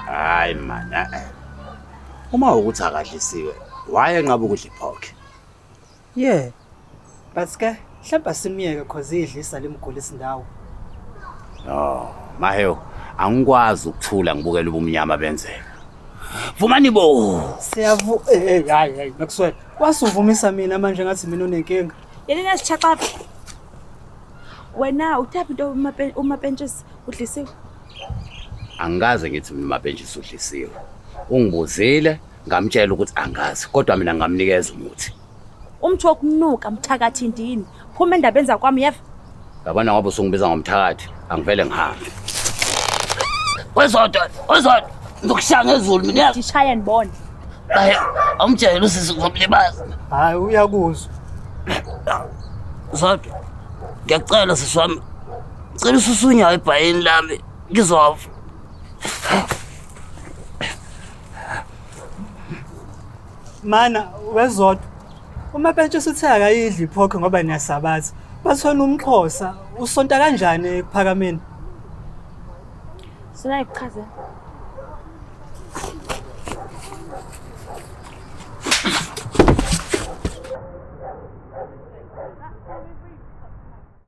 Hayi man. Uma ukuthi akadlisiwe, wayenqaba ukudla iphokhe. Yeah. But ke mhlawumbe simiyeke cause idlisa lemgulisa indawo. No, Maheo, angikwazi ukuthula ngibukela ubumnyama benzeka. Vumani bo. Siyavu hayi nakuswela. Wasuvumisa mina manje ngathi mina unenkinga. Yena sichaqapha. Wena uthatha into umapentshisi udlisiwe. Angikaze ngithi mina umapentshisi udlisiwe. Ungibuzile ngamtshela ukuthi angazi kodwa mina ngamnikeza umuthi. Umthi wokunuka mthakathi indini. Phuma endabeni zakwami yeva. Yabona ngoba usungibiza ngomthakathi, angivele ngihambe. Wezodwa, ngizokushaya ngezulu mina. Ngishaya nibona. Hayi, amtshela usisi ngomlibaza. Hayi uyakuzwa. Zodwa, ngiyacela sisi wami. Cela ususunya ebhayini lami ngizofa. Mana wezodwa. Umapentshisi uthe akayidli iphokhe ngoba niyasabaza. Bathona umXhosa usonta kanjani ekuphakameni? Sina ikuchaze.